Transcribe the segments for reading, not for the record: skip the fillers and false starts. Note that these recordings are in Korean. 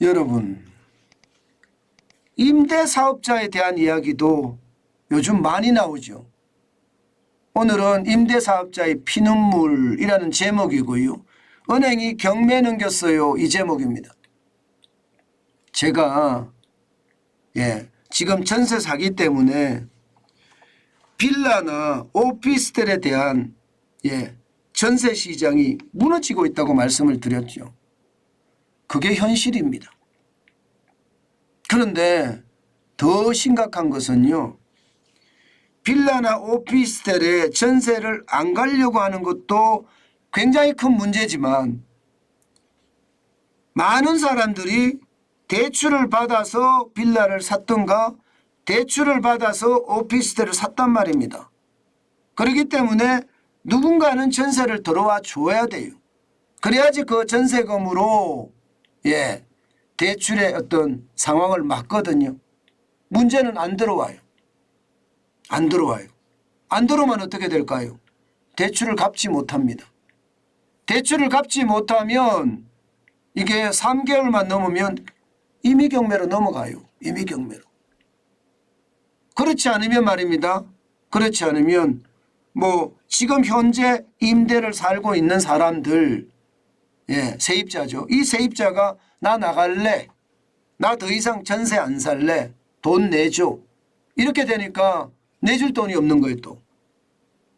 여러분, 임대사업자에 대한 이야기도 요즘 많이 나오죠. 오늘은 임대사업자의 피눈물이라는 제목이고요. 은행이 경매 넘겼어요. 이 제목입니다. 제가 지금 전세 사기 때문에 빌라나 오피스텔에 대한 전세 시장이 무너지고 있다고 말씀을 드렸죠. 그게 현실입니다. 그런데 더 심각한 것은요. 빌라나 오피스텔에 전세를 안 가려고 하는 것도 굉장히 큰 문제지만 많은 사람들이 대출을 받아서 빌라를 샀던가 대출을 받아서 오피스텔을 샀단 말입니다. 그렇기 때문에 누군가는 전세를 들어와 줘야 돼요. 그래야지 그 전세금으로 대출의 어떤 상황을 막거든요. 문제는 안 들어와요. 안 들어와요. 안 들어오면 어떻게 될까요? 대출을 갚지 못합니다. 대출을 갚지 못하면 이게 3개월만 넘으면 임의경매로 넘어가요. 임의경매로. 그렇지 않으면 말입니다. 그렇지 않으면 지금 현재 임대를 살고 있는 사람들 세입자죠. 이 세입자가 나 나갈래. 나 더 이상 전세 안 살래. 돈 내줘. 이렇게 되니까 내줄 돈이 없는 거예요. 또.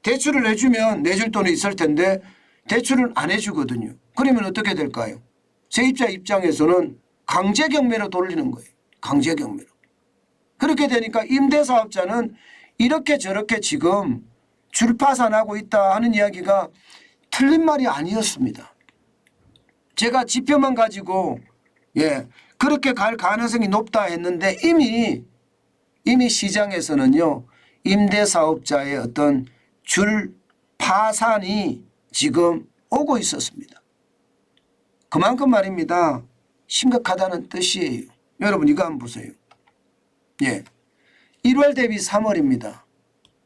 대출을 해주면 내줄 돈이 있을 텐데 대출을 안 해주거든요. 그러면 어떻게 될까요? 세입자 입장에서는 강제경매로 돌리는 거예요. 강제경매로. 그렇게 되니까 임대사업자는 이렇게 저렇게 지금 줄파산하고 있다 하는 이야기가 틀린 말이 아니었습니다. 제가 지표만 가지고 그렇게 갈 가능성이 높다 했는데 이미 시장에서는요. 임대사업자의 어떤 줄파산이 지금 오고 있었습니다. 그만큼 말입니다. 심각하다는 뜻이에요. 여러분 이거 한번 보세요. 1월 대비 3월입니다.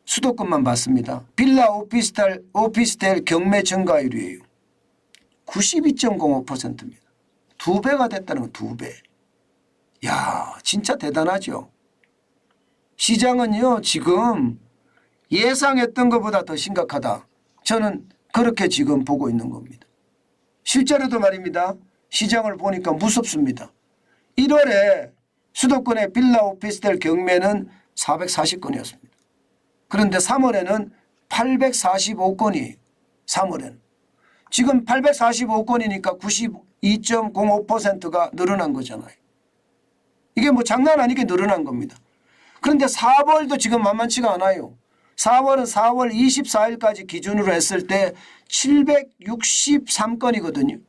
수도권만 봤습니다. 빌라 오피스텔 경매 증가율이에요. 92.05%입니다. 2배가 됐다는 건 2배. 야, 진짜 대단하죠. 시장은요 지금 예상했던 것보다 더 심각하다. 저는 그렇게 지금 보고 있는 겁니다. 실제로도 말입니다. 시장을 보니까 무섭습니다. 1월에 수도권의 빌라 오피스텔 경매는 440건이었습니다. 그런데 3월에는 845건이에요. 3월에는. 지금 845건이니까 92.05%가 늘어난 거잖아요. 이게 장난 아니게 늘어난 겁니다. 그런데 4월도 지금 만만치가 않아요. 4월은 4월 24일까지 기준으로 했을 때 763건이거든요.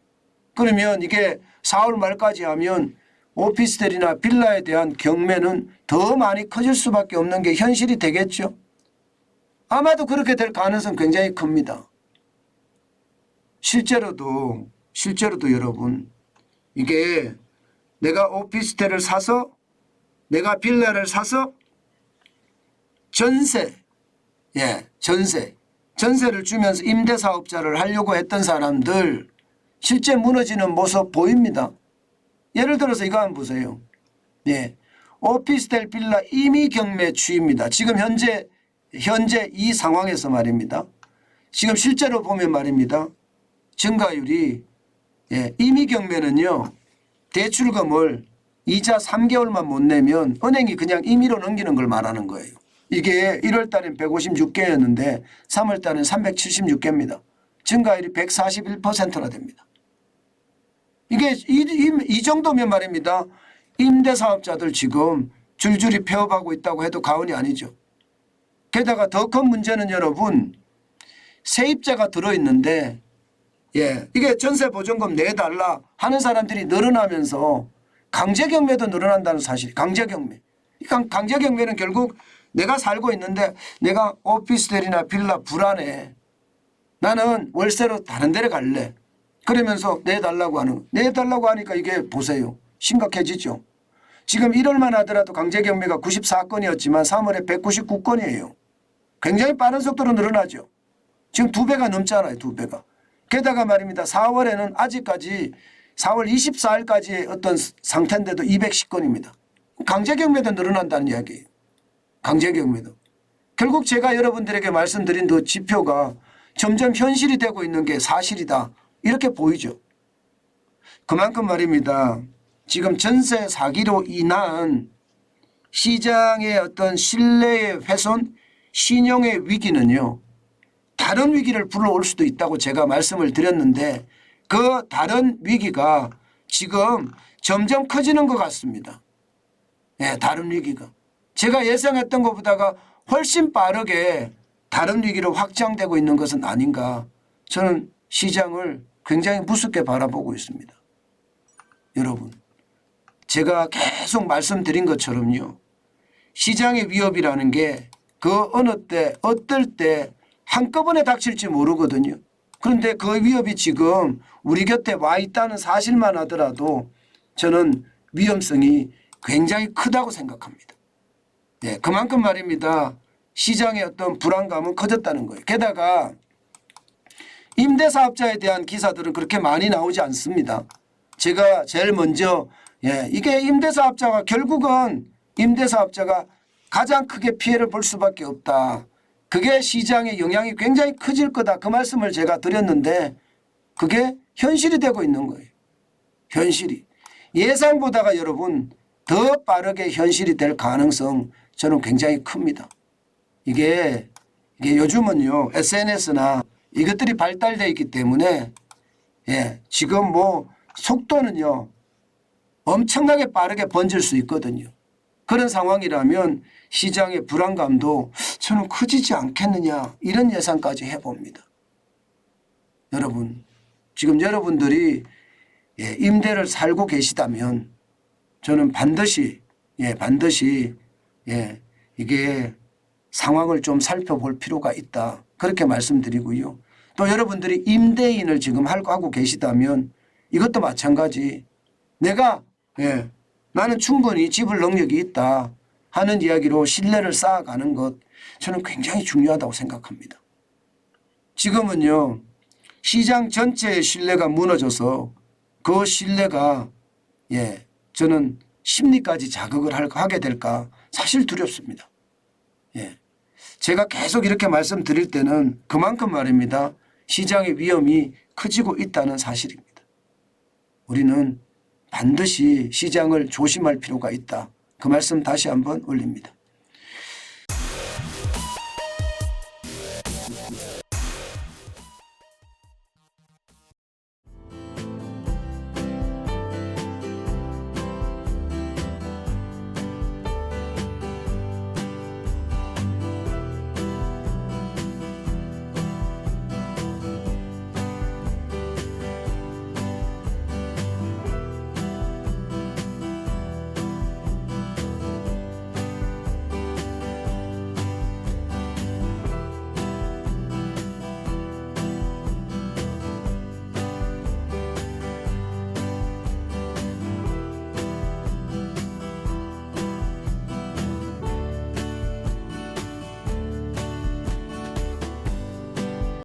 그러면 이게 4월 말까지 하면 오피스텔이나 빌라에 대한 경매는 더 많이 커질 수밖에 없는 게 현실이 되겠죠. 아마도 그렇게 될 가능성 굉장히 큽니다. 실제로도 여러분 이게 내가 오피스텔을 사서 내가 빌라를 사서 전세를 주면서 임대사업자를 하려고 했던 사람들 실제 무너지는 모습 보입니다. 예를 들어서 이거 한번 보세요. 오피스텔 빌라 임의경매 추입니다. 지금 현재 이 상황에서 말입니다. 지금 실제로 보면 말입니다. 증가율이 임의경매는요. 대출금을 이자 3개월만 못 내면 은행이 그냥 임의로 넘기는 걸 말하는 거예요. 이게 1월 달엔 156개였는데 3월 달엔 376개입니다. 증가율이 141%나 됩니다. 이게 이 정도면 말입니다. 임대사업자들 지금 줄줄이 폐업하고 있다고 해도 과언이 아니죠. 게다가 더 큰 문제는 여러분 세입자가 들어있는데 이게 전세보증금 내달라 하는 사람들이 늘어나면서 강제경매도 늘어난다는 사실. 강제경매. 강제경매는 결국 내가 살고 있는데 내가 오피스텔이나 빌라 불안해. 나는 월세로 다른 데를 갈래. 그러면서 내달라고 하는. 내달라고 하니까 이게 보세요. 심각해지죠. 지금 1월만 하더라도 강제경매가 94건이었지만 3월에 199건이에요. 굉장히 빠른 속도로 늘어나죠. 지금 2배가 넘잖아요. 2배가. 게다가 말입니다. 4월에는 아직까지 4월 24일까지의 어떤 상태인데도 210건입니다. 강제경매도 늘어난다는 이야기예요. 강제경매도. 결국 제가 여러분들에게 말씀드린 그 지표가 점점 현실이 되고 있는 게 사실이다. 이렇게 보이죠. 그만큼 말입니다. 지금 전세 사기로 인한 시장의 어떤 신뢰의 훼손, 신용의 위기는요. 다른 위기를 불러올 수도 있다고 제가 말씀을 드렸는데 그 다른 위기가 지금 점점 커지는 것 같습니다. 네, 다른 위기가. 제가 예상했던 것보다가 훨씬 빠르게 다른 위기로 확장되고 있는 것은 아닌가. 저는 시장을 굉장히 무섭게 바라보고 있습니다. 여러분, 제가 계속 말씀드린 것처럼요. 시장의 위협이라는 게 그 어느 때 어떨 때 한꺼번에 닥칠지 모르거든요. 그런데 그 위협이 지금 우리 곁에 와 있다는 사실만 하더라도 저는 위험성이 굉장히 크다고 생각합니다. 네, 그만큼 말입니다. 시장의 어떤 불안감은 커졌다는 거예요. 게다가 임대사업자에 대한 기사들은 그렇게 많이 나오지 않습니다. 제가 제일 먼저 이게 임대사업자가 결국은 임대사업자가 가장 크게 피해를 볼 수밖에 없다. 그게 시장의 영향이 굉장히 커질 거다. 그 말씀을 제가 드렸는데 그게 현실이 되고 있는 거예요. 현실이. 예상보다가 여러분 더 빠르게 현실이 될 가능성 저는 굉장히 큽니다. 이게 요즘은요 SNS나 이것들이 발달되어 있기 때문에 지금 뭐 속도는요 엄청나게 빠르게 번질 수 있거든요. 그런 상황이라면 시장의 불안감도 저는 커지지 않겠느냐 이런 예상까지 해봅니다. 여러분 지금 여러분들이 임대를 살고 계시다면 저는 반드시 이게 상황을 좀 살펴볼 필요가 있다. 그렇게 말씀드리고요. 또 여러분들이 임대인을 지금 하고 계시다면 이것도 마찬가지. 나는 충분히 지불 능력이 있다 하는 이야기로 신뢰를 쌓아가는 것 저는 굉장히 중요하다고 생각합니다. 지금은요. 시장 전체의 신뢰가 무너져서 그 신뢰가 저는 심리까지 자극을 하게 될까 사실 두렵습니다. 제가 계속 이렇게 말씀드릴 때는 그만큼 말입니다. 시장의 위험이 커지고 있다는 사실입니다. 우리는 반드시 시장을 조심할 필요가 있다. 그 말씀 다시 한번 올립니다.